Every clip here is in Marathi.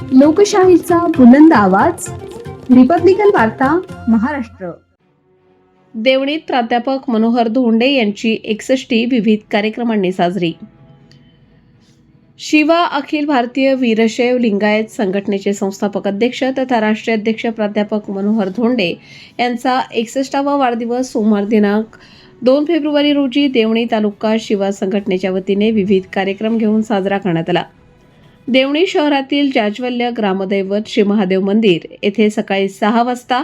लोकशाहीचा बुलंद आवाज, रिपब्लिकन वार्ता, महाराष्ट्र। देवणीत प्राध्यापक मनोहर धोंडे यांची 61वी विविध कार्यक्रमांनी साजरी। शिवा अखिल भारतीय वीरशैव लिंगायत संघटनेचे संस्थापक अध्यक्ष तथा राष्ट्रीय अध्यक्ष प्राध्यापक मनोहर धोंडे यांचा 61वा वाढदिवस सोमवार दिनांक 2 फेब्रुवारी रोजी देवणी तालुका शिवा संघटनेच्या वतीने विविध कार्यक्रम घेऊन साजरा करण्यात आला। देवणी शहरातील जाज्वल्य ग्रामदैवत श्री महादेव मंदिर येथे सकाळी 6 वाजता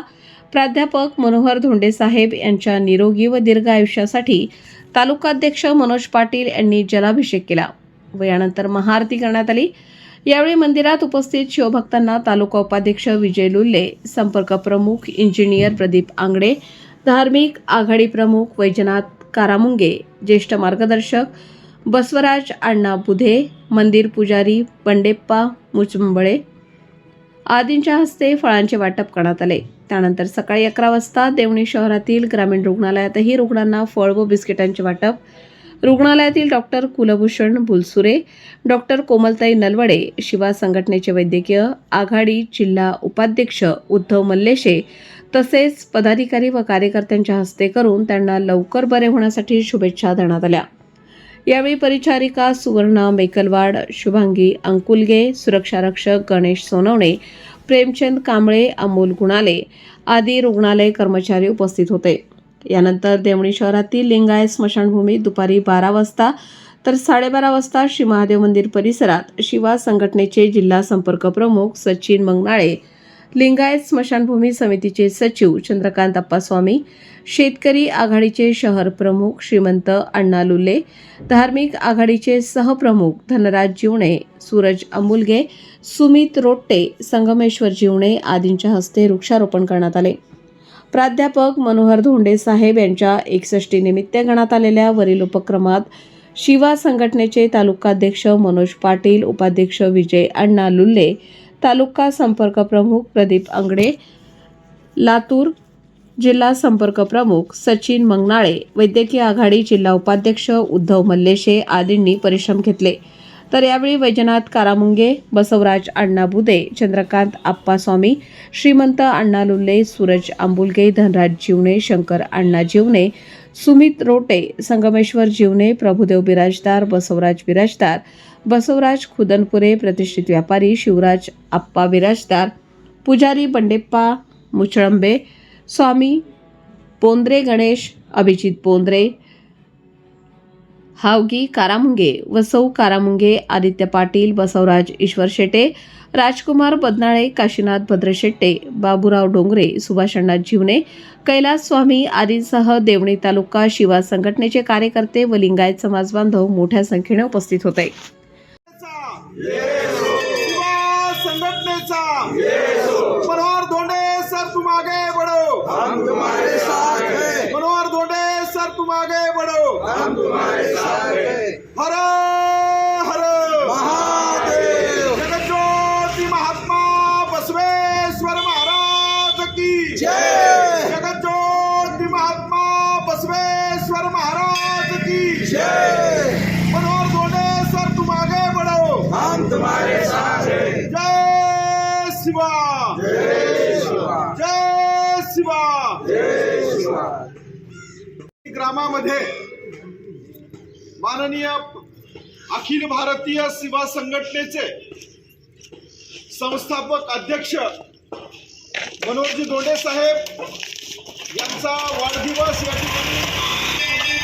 प्राध्यापक मनोहर धोंडे साहेब यांच्या निरोगी व दीर्घ आयुष्यासाठी तालुकाध्यक्ष मनोज पाटील यांनी जलाभिषेक केला व यानंतर महाआरती करण्यात आली। यावेळी मंदिरात उपस्थित शिवभक्तांना तालुका उपाध्यक्ष विजय लुल्ले, संपर्क प्रमुख इंजिनियर प्रदीप आंगडे, धार्मिक आघाडी प्रमुख वैजनाथ कारामुंगे, ज्येष्ठ मार्गदर्शक बसवराज अण्णा बुधे, मंदिर पुजारी बंडेप्पा मुचंबळे आदींच्या हस्ते फळांचे वाटप करण्यात आले। त्यानंतर सकाळी 11 वाजता देवणी शहरातील ग्रामीण रुग्णालयातही रुग्णांना फळ व बिस्किटांचे वाटप, रुग्णालयातील डॉक्टर कुलभूषण बुलसुरे, डॉक्टर कोमलताई नलवडे, शिवा संघटनेचे वैद्यकीय आघाडी जिल्हा उपाध्यक्ष उद्धव मल्लेशे तसेच पदाधिकारी व कार्यकर्त्यांच्या हस्ते करून त्यांना लवकर बरे होण्यासाठी शुभेच्छा देण्यात आल्या। यावेळी परिचारिका सुवर्णा मेकलवाड, शुभांगी अंकुलगे, सुरक्षा रक्षक गणेश सोनवणे, प्रेमचंद कांबळे, अमोल गुणाले आदी रुग्णालय कर्मचारी उपस्थित होते। यानंतर देवणी शहरातील लिंगायत स्मशानभूमीत दुपारी 12 वाजता तर 12:30 वाजता श्री महादेव मंदिर परिसरात शिवा संघटनेचे जिल्हा संपर्क प्रमुख सचिन मंगनाळे, लिंगायत स्मशानभूमी समितीचे सचिव चंद्रकांत अप्पास्वामी, शेतकरी आघाडीचे शहर प्रमुख श्रीमंत अण्णा लुल्ले, धार्मिक आघाडीचे सहप्रमुख धनराज जीवणे, सूरज अमुलगे, सुमित रोट्टे, संगमेश्वर जीवणे आदींच्या हस्ते वृक्षारोपण करण्यात आले। प्राध्यापक मनोहर धोंडे साहेब यांच्या 61 निमित्त करण्यात आलेल्या वरील उपक्रमात शिवा संघटनेचे तालुकाध्यक्ष मनोज पाटील, उपाध्यक्ष विजय अण्णा लुल्ले, तालुका संपर्क प्रमुख प्रदीप आंगडे, लातूर जिल्हा संपर्क प्रमुख सचिन मंगनाळे, वैद्यकीय आघाडी जिल्हा उपाध्यक्ष उद्धव मल्लेशे आदींनी परिश्रम घेतले। तर यावेळी वैजनाथ कारामुंगे, बसवराज अण्णा बुधे, चंद्रकांत आप्पास्वामी, श्रीमंत अण्णा लुल्ले, सूरज अंबुलगे, धनराज जीवणे, शंकर अण्णा जीवणे, सुमित रोटे, संगमेश्वर जीवणे, प्रभुदेव बिराजदार, बसवराज बिराजदार, बसवराज खुदनपुरे, प्रतिष्ठित व्यापारी शिवराज आप्पा बिराजदार, पुजारी बंडेप्पा मुचळंबे, स्वामी पोंद्रे गणेश, अभिजित पोंद्रे, हावगी कारामुंगे, वसौ कारामुंगे, आदित्य पाटील, बसवराज ईश्वर शेटे, राजकुमार बदनाळे, काशीनाथ भद्रशेट्टे, बाबूराव डोंगरे, सुभाष अण्णा जीवणे, कैलास स्वामी आदींसह देवणी तालुका शिवा संघटनेचे कार्यकर्ते व लिंगायत समाज बांधव मोठ्या संख्येने उपस्थित होते। मनोहर धोंडे सर तुम आगे बढ़ो, हम तुम्हारे साथ हैं। मनोहर धोंडे सर तुम आगे बढ़ो, हम तुम्हारे साथ हैं। हर हर महादेव। जगज्योति महात्मा बसवेश्वर महाराज की जय। जगज्योति महात्मा बसवेश्वर महाराज की जय। मनोहर धोंडे सर तुम आगे बढ़ो, हम तुम्हारे साथ हैं। जय शिवा, जय शिवा, जय शिवा, जय शिवा। ग्रामामध्ये माननीय अखिल भारतीय शिवा संघटनेचे संस्थापक अध्यक्ष मनोहरजी धोंडे साहेब यांचा वाढदिवस या ठिकाणी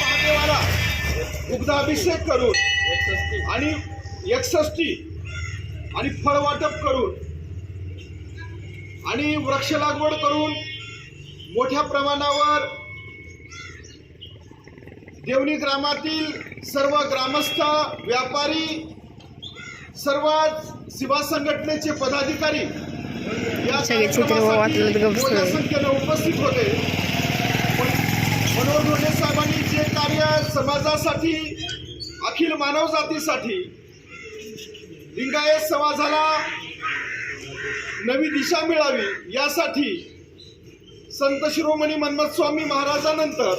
महादेवाला दुग्धाभिषेक करून आणि 61 आणि फळ वाटप करून आणि वृक्ष लागवड करून मोठ्या प्रमाणावर देवणी ग्रामातील सर्व ग्रामस्थ, व्यापारी, सर्व शिवा संघटनेचे पदाधिकारी या कार्यक्रमासाठी मोठ्या संख्येने उपस्थित होते। मनोहर धोंडे साहेबांनी जे कार्य समाजासाठी, अखिल मानव जातीसाठी, लिंगायत समाजाला नवी दिशा मिळावी यासाठी संत शिरोमणी मन्मथ स्वामी महाराजांनंतर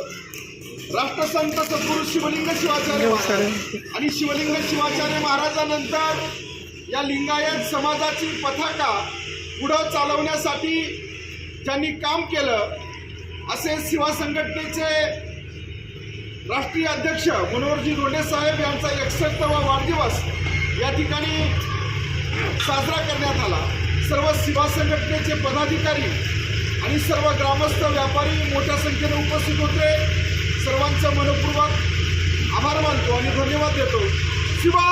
राष्ट्रसंत सद्गुरू शिवलिंग शिवाचार्य महाराज आणि शिवलिंग शिवाचार्य महाराजांनंतर या लिंगायत समाजाची पताका पुढं चालवण्यासाठी ज्यांनी काम केलं असे सेवा संघटनेचे राष्ट्रीय अध्यक्ष मनोहरजी धोंडे साहेब यांचा 61वा वाढदिवस या ठिकाणी साजरा करण्यात आला. सर्व सेवा संघटनेचे पदाधिकारी आणि सर्व ग्रामस्थ व्यापारी मोठ्या संख्येने उपस्थित होते. सर्वांचं मनपूर्वक आभार मानतो आणि धन्यवाद देतो. सेवा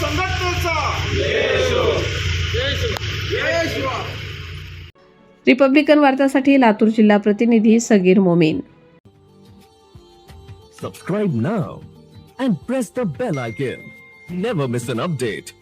संघटनेचा जय शिवा. रिपब्लिकन वार्तासाठी लातूर जिल्हा प्रतिनिधी Sagir Momin. Subscribe now and press the bell icon. Never miss an update.